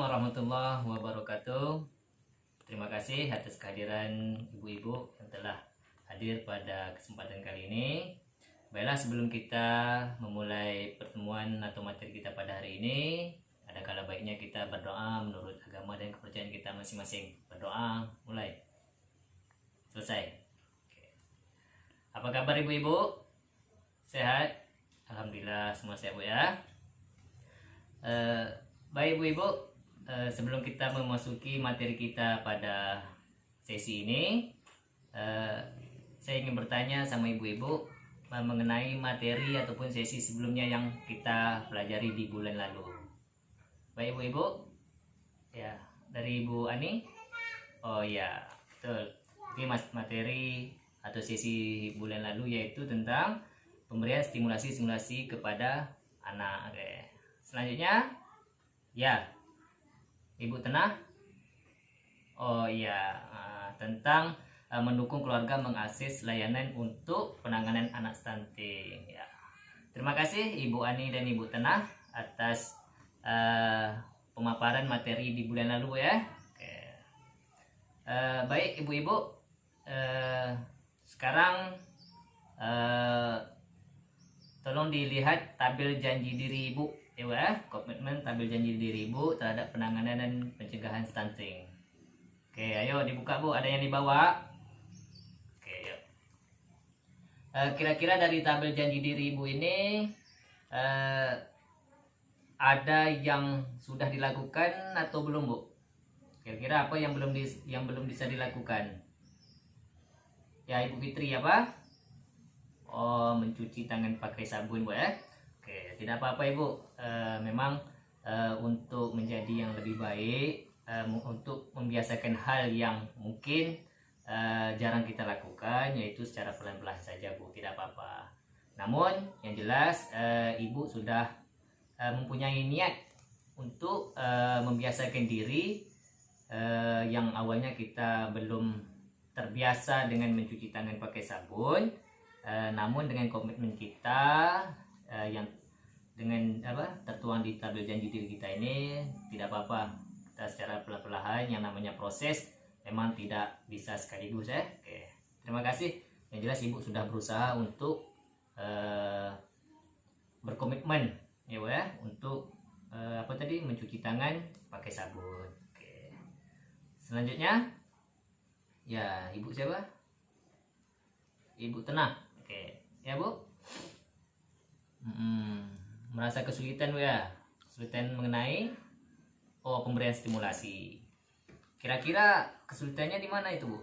warahmatullahi wabarakatuh. Terima kasih atas kehadiran ibu-ibu yang telah hadir pada kesempatan kali ini. Baiklah, sebelum kita memulai pertemuan atau materi kita pada hari ini, ada kala baiknya kita berdoa menurut agama dan kepercayaan kita masing-masing. Berdoa, mulai. Selesai. Oke. Apa kabar ibu-ibu? Sehat? Alhamdulillah semua sehat bu ya. Baik ibu-ibu, sebelum kita memasuki materi kita pada sesi ini, saya ingin bertanya sama ibu-ibu mengenai materi ataupun sesi sebelumnya yang kita pelajari di bulan lalu. Baik ibu-ibu, ya dari Ibu Ani. Oh ya, betul. Ini materi atau sesi bulan lalu yaitu tentang pemberian stimulasi kepada anak. Oke. Selanjutnya, ya, Ibu Tenah. Oh iya, tentang mendukung keluarga mengakses layanan untuk penanganan anak stunting. Ya. Terima kasih Ibu Ani dan Ibu Tenah atas pemaparan materi di bulan lalu ya. Oke. Baik ibu-ibu, sekarang tolong dilihat tabel janji diri ibu. Ya, komitmen tabel janji diri ibu terhadap penanganan dan pencegahan stunting. Oke, ayo dibuka bu, ada yang dibawa. Oke, yuk. Kira-kira dari tabel janji diri ibu ini ada yang sudah dilakukan atau belum bu? Kira-kira apa yang belum bisa dilakukan? Ya Ibu Fitri apa? Oh, mencuci tangan pakai sabun bu ya. Oke, tidak apa-apa ibu. Memang untuk menjadi yang lebih baik, untuk membiasakan hal yang mungkin jarang kita lakukan, yaitu secara pelan-pelan saja bu, tidak apa-apa. Namun yang jelas ibu sudah mempunyai niat untuk membiasakan diri yang awalnya kita belum terbiasa dengan mencuci tangan pakai sabun. Namun dengan komitmen kita yang dengan tertuang di tabel janji diri kita ini, tidak apa-apa, kita secara perlahan-lahan, yang namanya proses memang tidak bisa sekaligus ya. Oke, terima kasih. Yang jelas ibu sudah berusaha untuk berkomitmen ya untuk mencuci tangan pakai sabun. Oke. Selanjutnya ya ibu siapa? Ibu Tenah. Oke ya bu. Merasa kesulitan bu ya, kesulitan mengenai pemberian stimulasi. Kira-kira kesulitannya di mana itu bu?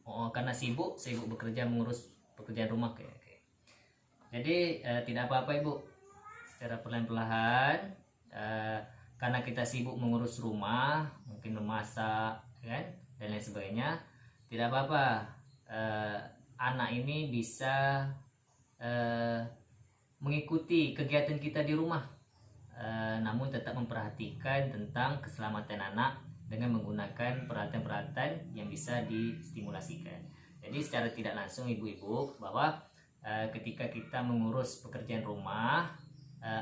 Oh, karena sibuk bekerja mengurus pekerjaan rumah. Oke. Jadi tidak apa-apa ibu, secara perlahan-lahan, karena kita sibuk mengurus rumah, mungkin memasak kan dan lain sebagainya, tidak apa-apa. Anak ini bisa mengikuti kegiatan kita di rumah, namun tetap memperhatikan tentang keselamatan anak dengan menggunakan peralatan-peralatan yang bisa distimulasikan. Jadi secara tidak langsung ibu-ibu, bahwa ketika kita mengurus pekerjaan rumah,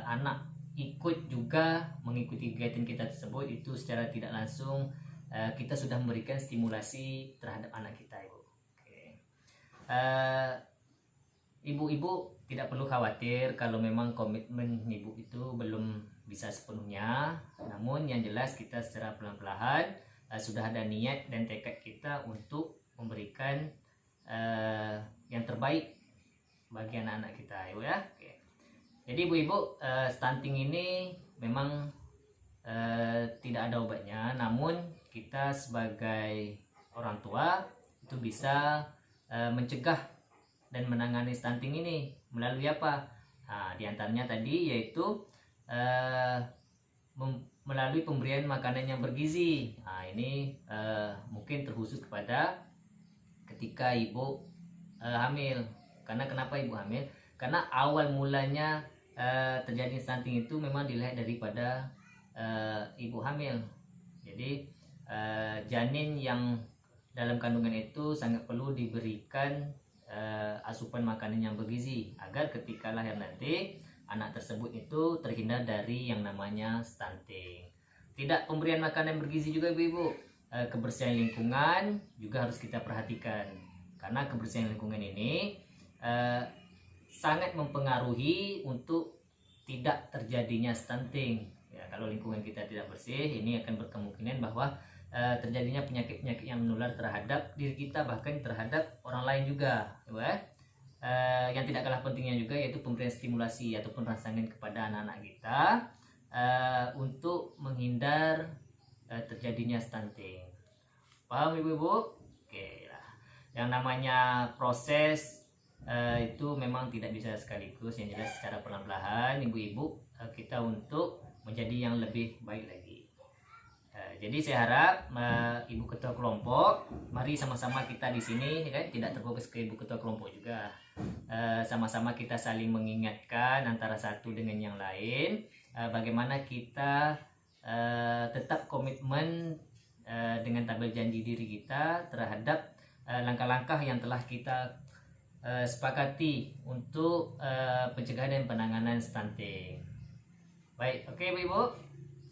anak ikut juga mengikuti kegiatan kita tersebut, itu secara tidak langsung kita sudah memberikan stimulasi terhadap anak kita ibu. Oke. Ibu-ibu tidak perlu khawatir kalau memang komitmen ibu itu belum bisa sepenuhnya. Namun yang jelas kita secara pelan-pelan sudah ada niat dan tekad kita untuk memberikan yang terbaik bagi anak-anak kita ya. Oke. Jadi ibu-ibu, stunting ini memang tidak ada obatnya, namun kita sebagai orang tua itu bisa mencegah dan menangani stunting ini melalui apa? Nah, diantaranya tadi yaitu melalui pemberian makanan yang bergizi. Nah, ini mungkin terkhusus kepada ketika ibu hamil. Karena kenapa ibu hamil? Karena awal mulanya terjadi stunting itu memang dilihat daripada ibu hamil. Jadi janin yang dalam kandungan itu sangat perlu diberikan asupan makanan yang bergizi agar ketika lahir nanti anak tersebut itu terhindar dari yang namanya stunting. Tidak pemberian makanan bergizi juga ibu-ibu. Kebersihan lingkungan juga harus kita perhatikan, karena kebersihan lingkungan ini sangat mempengaruhi untuk tidak terjadinya stunting. Ya, kalau lingkungan kita tidak bersih, ini akan berkemungkinan bahwa terjadinya penyakit-penyakit yang menular terhadap diri kita, bahkan terhadap orang lain juga. Ya. Yang tidak kalah pentingnya juga yaitu pemberian stimulasi ataupun rangsangan kepada anak-anak kita untuk menghindar terjadinya stunting. Paham ibu-ibu? Oke lah. Yang namanya proses itu memang tidak bisa sekaligus, yang jelas secara perlahan-lahan ibu-ibu kita untuk menjadi yang lebih baik lagi. Jadi saya harap ibu ketua kelompok, mari sama-sama kita di sini, kan, tidak terfokus ke ibu ketua kelompok juga. Sama-sama kita saling mengingatkan antara satu dengan yang lain, bagaimana kita tetap komitmen dengan tabel janji diri kita terhadap langkah-langkah yang telah kita sepakati untuk pencegahan dan penanganan stunting. Baik, oke ibu-ibu.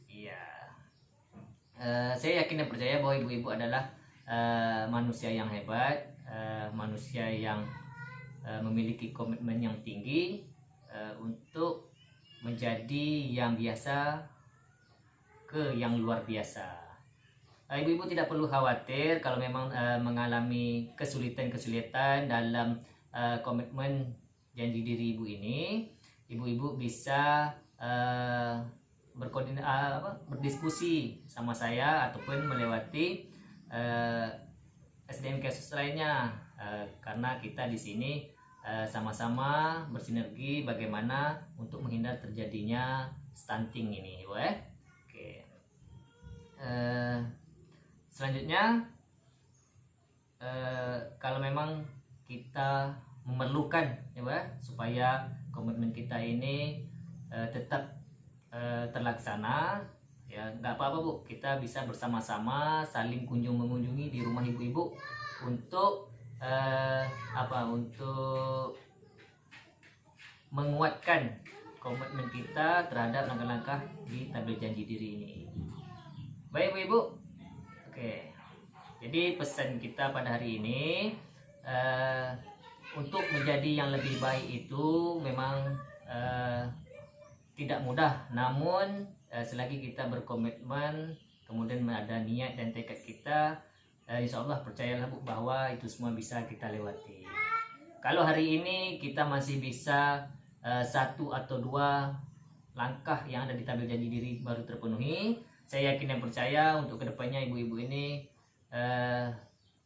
Iya. Saya yakin dan percaya bahwa ibu-ibu adalah manusia yang hebat, manusia yang memiliki komitmen yang tinggi untuk menjadi yang biasa ke yang luar biasa. Ibu-ibu tidak perlu khawatir kalau memang mengalami kesulitan-kesulitan dalam komitmen janji diri ibu ini. Ibu-ibu bisa berdiskusi sama saya ataupun melewati SDM Kasus lainnya, karena kita di sini sama-sama bersinergi bagaimana untuk menghindar terjadinya stunting ini, ibu. Oke. Selanjutnya, kalau memang kita memerlukan, ya, supaya komitmen kita ini tetap terlaksana, ya nggak apa-apa bu, kita bisa bersama-sama saling kunjung mengunjungi di rumah ibu-ibu untuk untuk menguatkan komitmen kita terhadap langkah-langkah di tabel janji diri ini. Baik ibu-ibu, oke. Jadi pesan kita pada hari ini, untuk menjadi yang lebih baik itu memang tidak mudah, namun selagi kita berkomitmen, kemudian ada niat dan tekad kita, insya Allah percayalah bu bahwa itu semua bisa kita lewati. Kalau hari ini kita masih bisa satu atau dua langkah yang ada di tabel janji diri baru terpenuhi, saya yakin dan percaya untuk kedepannya ibu-ibu ini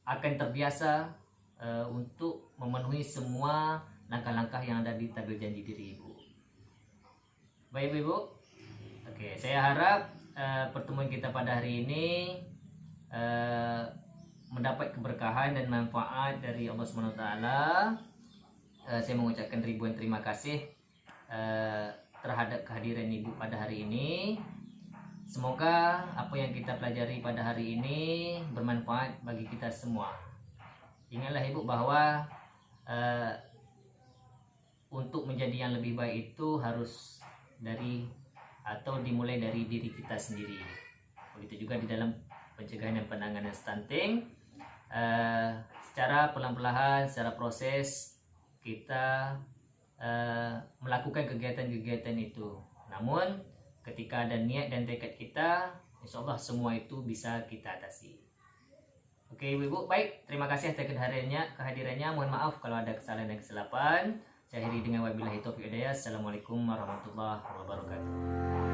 akan terbiasa untuk memenuhi semua langkah-langkah yang ada di tabel janji diri ibu. Baik ibu, oke, saya harap pertemuan kita pada hari ini mendapat keberkahan dan manfaat dari Allah SWT. Saya mengucapkan ribuan terima kasih terhadap kehadiran ibu pada hari ini. Semoga apa yang kita pelajari pada hari ini bermanfaat bagi kita semua. Ingatlah ibu bahwa untuk menjadi yang lebih baik itu harus dimulai dari diri kita sendiri. Begitu juga di dalam pencegahan dan penanganan stunting, secara pelan-pelan, secara proses kita melakukan kegiatan-kegiatan itu. Namun ketika ada niat dan tekad kita, insya Allah semua itu bisa kita atasi. Oke ibu-ibu, baik, terima kasih atas kehadirannya. Mohon maaf kalau ada kesalahan dan kesilapan. Saya akhiri dengan wabillahi taufiq hidayah. Assalamualaikum warahmatullahi wabarakatuh.